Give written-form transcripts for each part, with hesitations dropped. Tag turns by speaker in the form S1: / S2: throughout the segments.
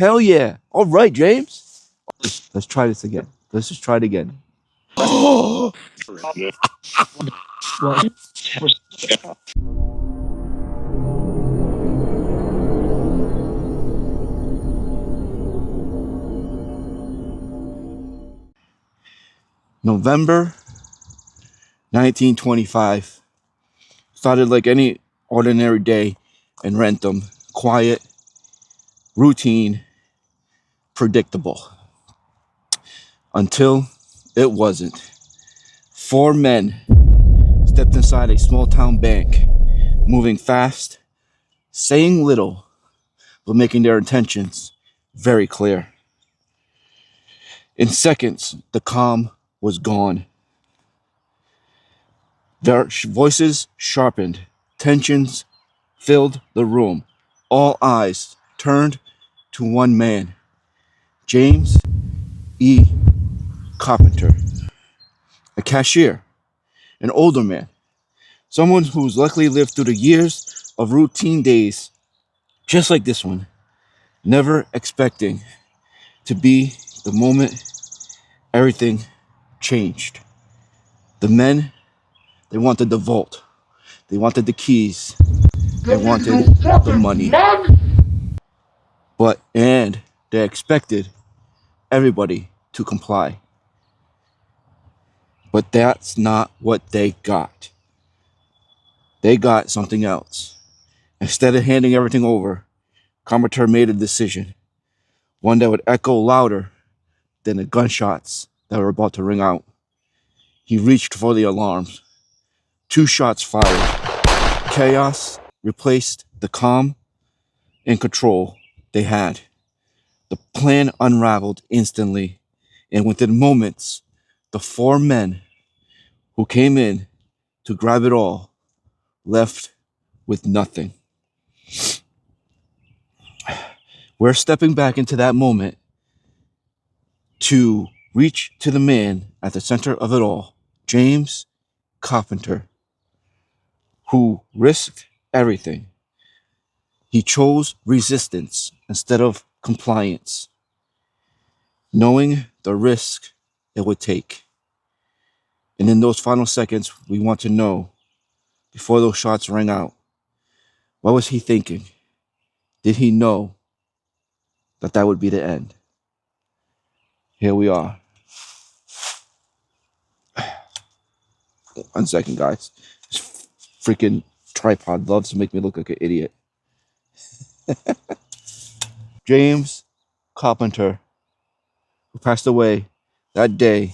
S1: Hell yeah. All right, James. Let's try this again. Let's just try it again. November 1925. Started like any ordinary day in Rentham. Quiet, routine, predictable. Until it wasn't. Four men stepped inside a small town bank, moving fast, saying little, but making their intentions very clear. In seconds, the calm was gone. Their voices sharpened, tensions filled the room. All eyes turned to one man, James E. Carpenter, a cashier, an older man, someone who's likely lived through the years of routine days just like this one, never expecting to be the moment everything changed. The men, they wanted the vault, they wanted the keys, they wanted the money. And they expected everybody to comply. But that's not what they got. They got something else. Instead of handing everything over, Carpenter made a decision, one that would echo louder than the gunshots that were about to ring out. He reached for the alarms. 2 shots fired. Chaos replaced the calm and control they had. The plan unraveled instantly, and within moments, the 4 men who came in to grab it all left with nothing. We're stepping back into that moment to reach to the man at the center of it all, James Carpenter, who risked everything. He chose resistance instead of compliance, knowing the risk it would take. And in those final seconds, we want to know, before those shots rang out, what was he thinking? Did he know that that would be the end? Here we are. 1 second, guys. This freaking tripod loves to make me look like an idiot. James Carpenter, who passed away that day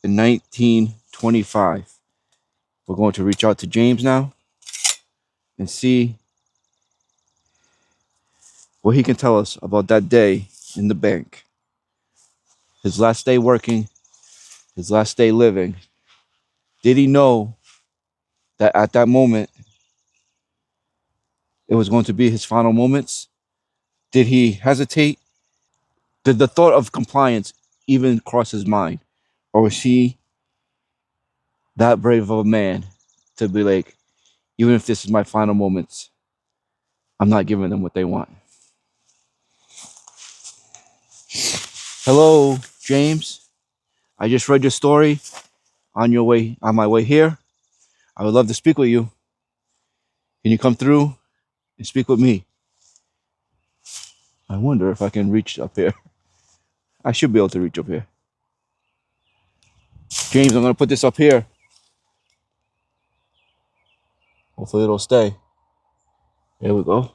S1: in 1925. We're going to reach out to James now and see what he can tell us about that day in the bank. His last day working, his last day living. Did he know that at that moment it was going to be his final moments? Did he hesitate? Did the thought of compliance even cross his mind? Or was he that brave of a man to be like, even if this is my final moments, I'm not giving them what they want? Hello, James. I just read your story on my way here. I would love to speak with you. Can you come through and speak with me? I wonder if I can reach up here. I should be able to reach up here. James, I'm going to put this up here. Hopefully it'll stay. There we go.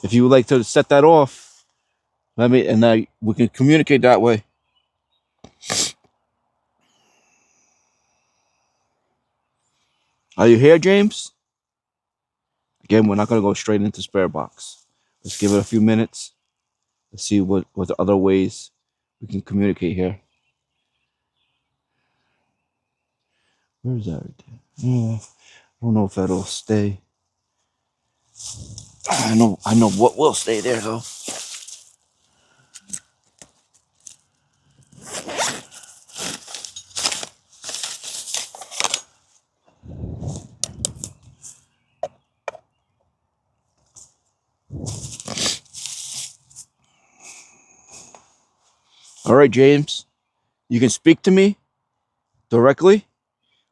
S1: If you would like to set that off, we can communicate that way. Are you here, James? Again, we're not going to go straight into spare box. Let's give it a few minutes. Let's see what the other ways we can communicate here. Where is that right there? I don't know if that'll stay. I know what will stay there though. All right, James, you can speak to me directly,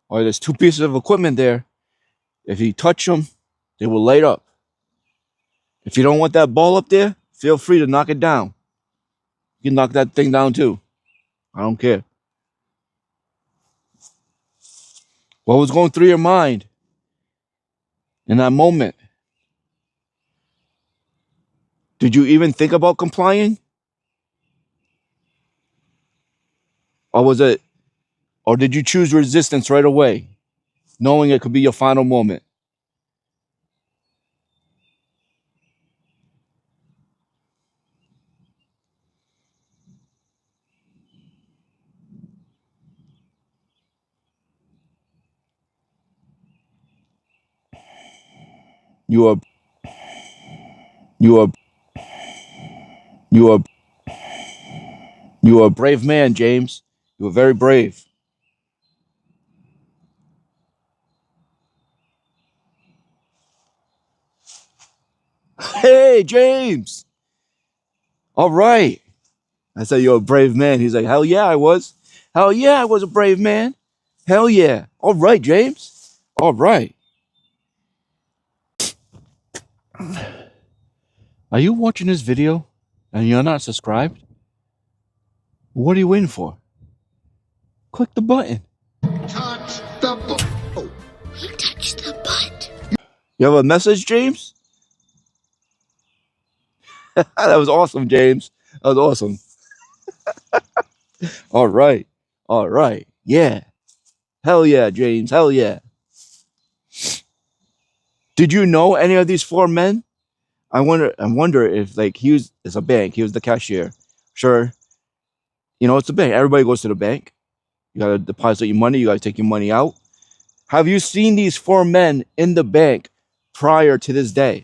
S1: or there's two pieces of equipment there. If you touch them, they will light up. If you don't want that ball up there, feel free to knock it down. You can knock that thing down too. I don't care. What was going through your mind in that moment? Did you even think about complying? Or did you choose resistance right away, knowing it could be your final moment? You are, you are, you are, you are a brave man, James. You are very brave. Hey, James. All right. I said, you're a brave man. He's like, hell yeah, I was. Hell yeah, I was a brave man. Hell yeah. All right, James. All right. Are you watching this video and you're not subscribed? What are you waiting for? Click the button.
S2: Touch the butt. Oh, he touched the butt.
S1: You have a message, James? That was awesome, James. That was awesome. All right. All right. Yeah. Hell yeah, James. Hell yeah. Did you know any of these four men? I wonder if like it's a bank. He was the cashier. Sure. You know, it's a bank. Everybody goes to the bank. You gotta deposit your money, you gotta take your money out. Have you seen these four men in the bank prior to this day?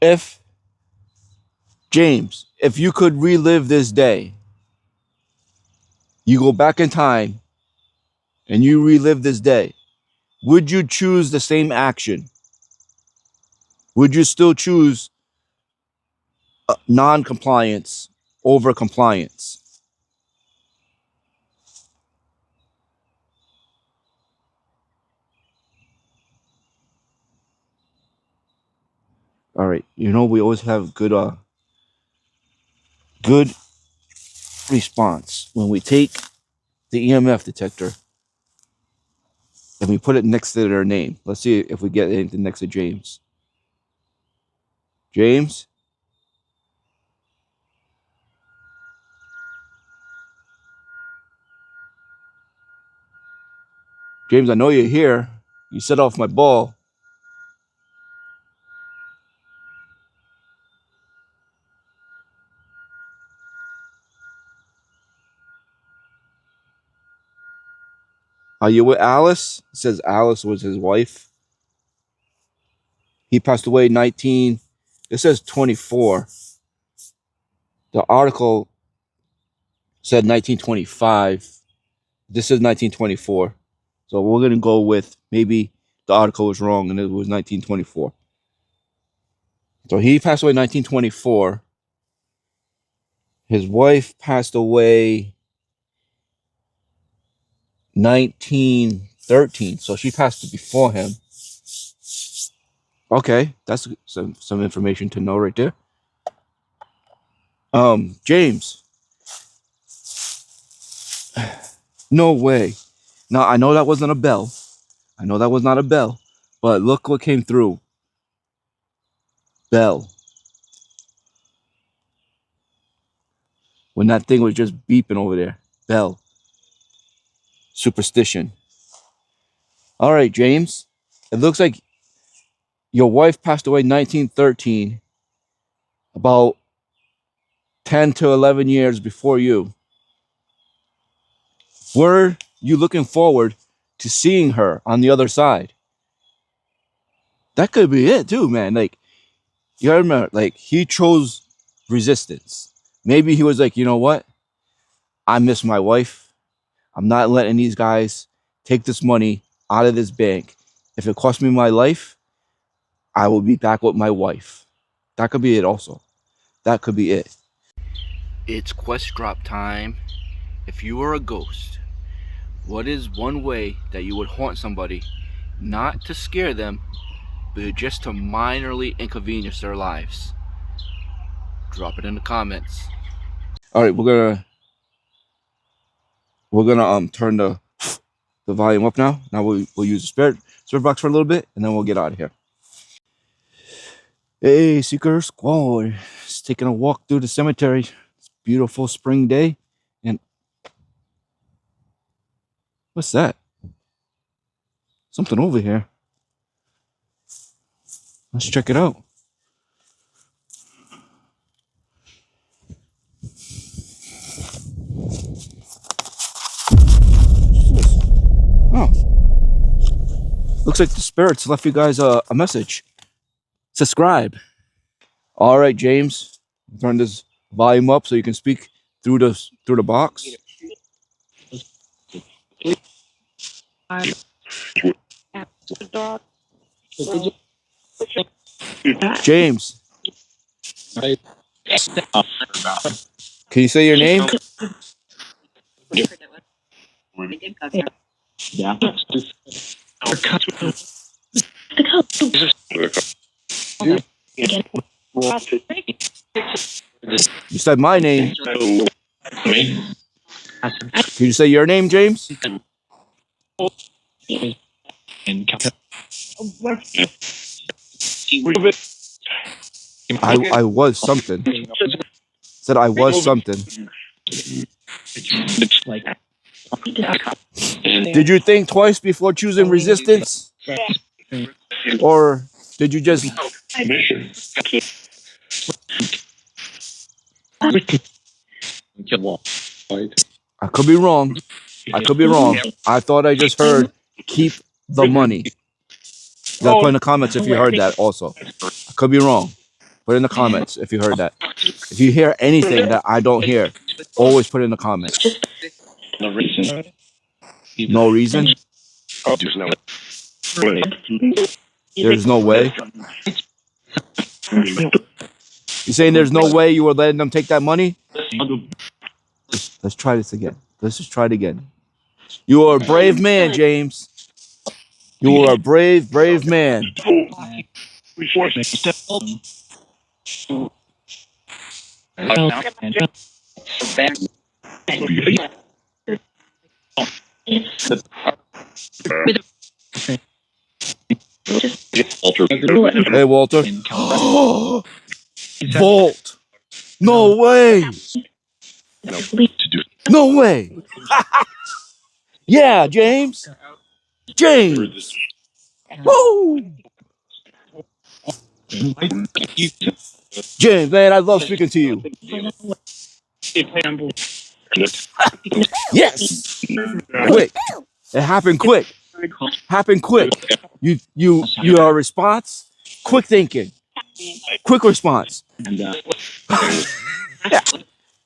S1: If James, if you could relive this day, you go back in time and you relive this day, would you choose the same action? Would you still choose non-compliance over compliance? All right. You know, we always have good response when we take the EMF detector and we put it next to their name. Let's see if we get anything next to James. James? James, I know you're here. You set off my ball. Are you with Alice? It says Alice was his wife. He passed away 19. It says 24. The article said 1925. This is 1924. So we're going to go with maybe the article was wrong and it was 1924. So he passed away in 1924. His wife passed away 1913. So she passed before him. Okay, that's some information to know right there. James. No way. Now, I know that wasn't a bell. I know that was not a bell. But look what came through. Bell. When that thing was just beeping over there. Bell. Superstition. All right, James. It looks like your wife passed away in 1913. About 10 to 11 years before you. Were you looking forward to seeing her on the other side? That could be it too, man. Like, you gotta remember, like, he chose resistance. Maybe he was like, you know what? I miss my wife. I'm not letting these guys take this money out of this bank. If it costs me my life, I will be back with my wife. That could be it also. That could be it. It's quest drop time. If you were a ghost, what is one way that you would haunt somebody, not to scare them, but just to minorly inconvenience their lives? Drop it in the comments. All right, we're gonna turn the volume up now. Now we'll use the spirit box for a little bit, and then we'll get out of here. Hey, Seeker Squad, it's taking a walk through the cemetery. It's a beautiful spring day, and what's that? Something over here. Let's check it out. Oh, looks like the spirits left you guys a message. Subscribe. All right, James, turn this volume up so you can speak through the box. James, can you say your name?
S3: Yeah.
S1: You said my name.
S3: Me?
S1: Can you say your name, James? I was something. Said I was something. Did you think twice before choosing resistance? Or did you just... I could be wrong. I could be wrong. I thought I just heard keep the money. You gotta put in the comments if you heard that also. I could be wrong. Put in the comments if you heard that. If you hear anything that I don't hear, always put it in the comments.
S3: No reason.
S1: No reason? There's no way? You saying there's no way you were letting them take that money? Let's try this again. Let's just try it again. You are a brave man, James. You are a brave, brave man. Hey, Walter. Volt. No way. No way. Yeah, James. James. Woo. James, man, I love speaking to you. Yes. Quick. It happened quick. Happened quick. You are a response. Quick thinking. Quick response. Yeah.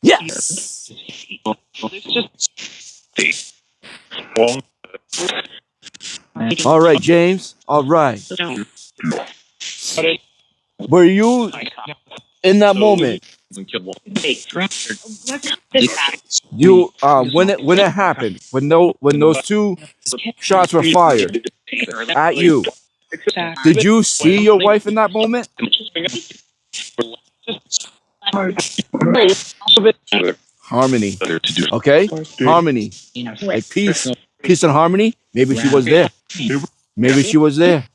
S1: Yes. All right, James. All right. Were you in that moment? You when it happened, when those two shots were fired at you, did you see your wife in that moment? Harmony. Okay? Harmony. Like peace and harmony. Maybe she was there. Maybe she was there.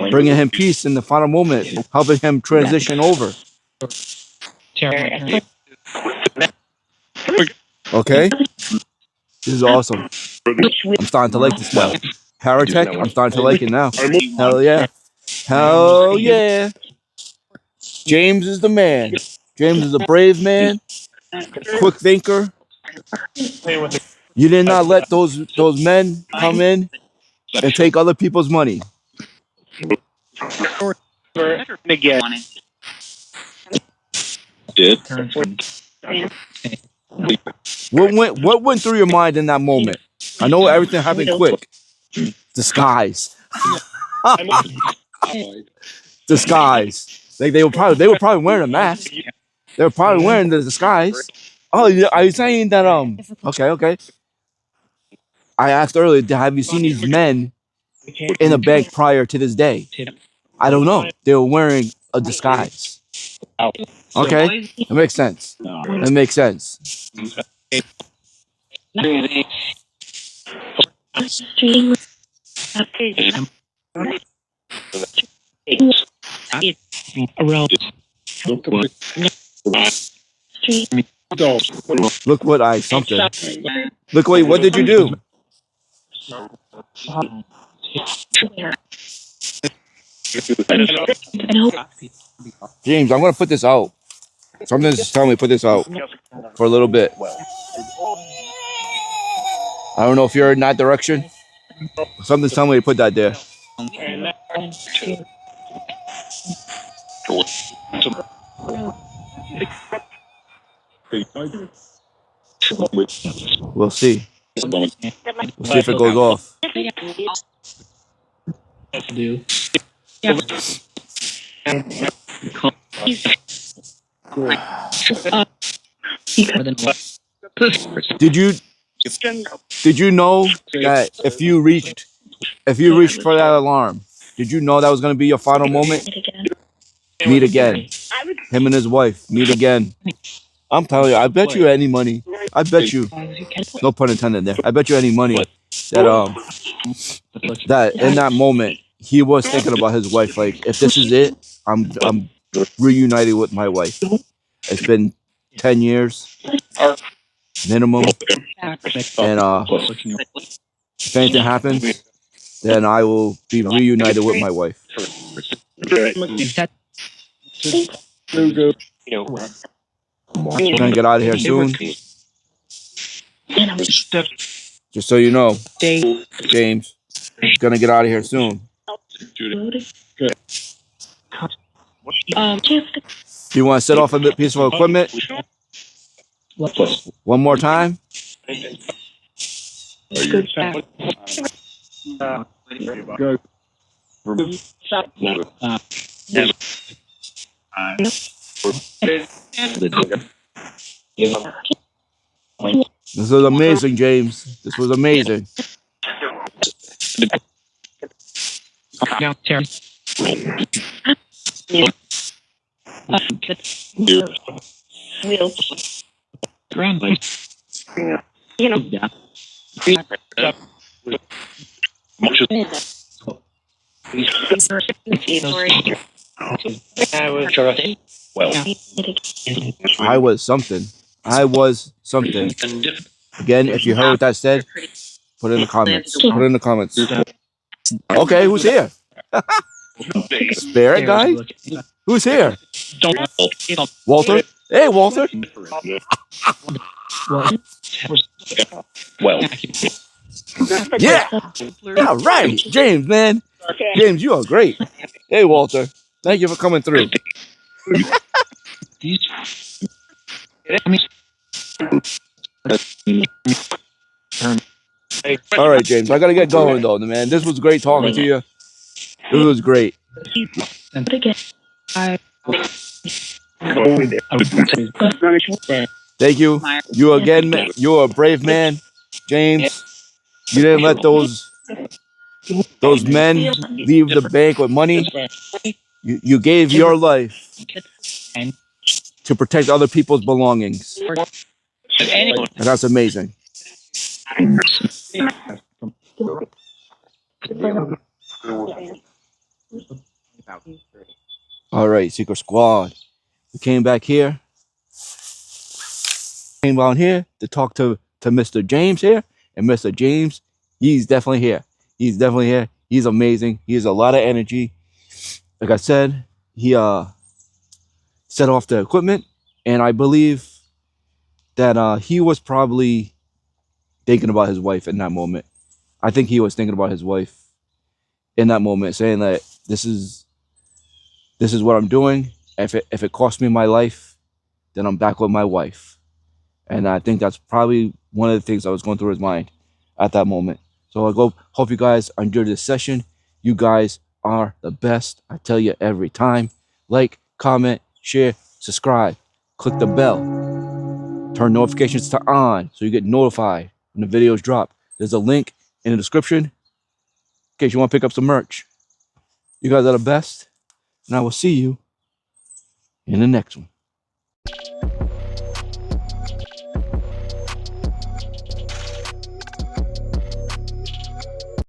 S1: Bringing him peace in the final moment, helping him transition over. Okay? This is awesome. I'm starting to like this now. Paratech, I'm starting to like it now. Hell yeah. Hell yeah. James is the man. James is a brave man. Quick thinker. You did not let those men come in and take other people's money.
S3: Shit.
S1: What went through your mind in that moment? I know everything happened quick. Disguise. Disguise. Like they were probably wearing a mask. They were probably wearing the disguise. Oh, are you saying that okay. I asked earlier, have you seen these men in a bank prior to this day? I don't know. They were wearing a disguise. Okay, that makes sense. That makes sense. Look what I something. Look what did you do? James, I'm gonna put this out. Something's just telling me to put this out for a little bit. I don't know if you're in that direction. Something's telling me to put that there. We'll see. We'll see if it goes off. Did you know that if you reached for that alarm, did you know that was gonna be your final moment? Meet again. Him and his wife meet again. I'm telling you, I bet you any money. I bet you, no pun intended there. I bet you any money that in that moment he was thinking about his wife. Like, if this is it, I'm reunited with my wife. It's been 10 years minimum, and if anything happens, then I will be reunited with my wife. Gonna get out of here soon. Just so you know, James, gonna get out of here soon. You want to set off a piece of equipment? One more time? This was amazing, James. This was amazing. I was something. I was something. Again, if you heard what that said, put it in the comments. Put it in the comments. Okay, who's here? Spirit guy? Who's here? Walter? Hey, Walter.
S3: Well,
S1: Yeah. Yeah, right. James, man. James, you are great. Hey, Walter. Thank you for coming through. All right, James. I gotta get going though, man. This was great talking to you. This was great. Thank you. You again, man. You're a brave man, James. You didn't let those men leave the bank with money. You gave your life to protect other people's belongings, and that's amazing. All right, Secret Squad. We came back here. Came down here to talk to Mr. James here, and Mr. James, he's definitely here. He's definitely here. He's amazing. He has a lot of energy. Like I said, he set off the equipment, and I believe that he was probably thinking about his wife in that moment. I think he was thinking about his wife in that moment, saying that this is what I'm doing. If it costs me my life, then I'm back with my wife. And I think that's probably one of the things that was going through his mind at that moment. So hope you guys enjoyed this session. You guys are the best. I tell you every time. Like, comment, share, subscribe. Click the bell. Turn notifications to on so you get notified when the videos drop. There's a link in the description in case you want to pick up some merch. You guys are the best. And I will see you in the next one.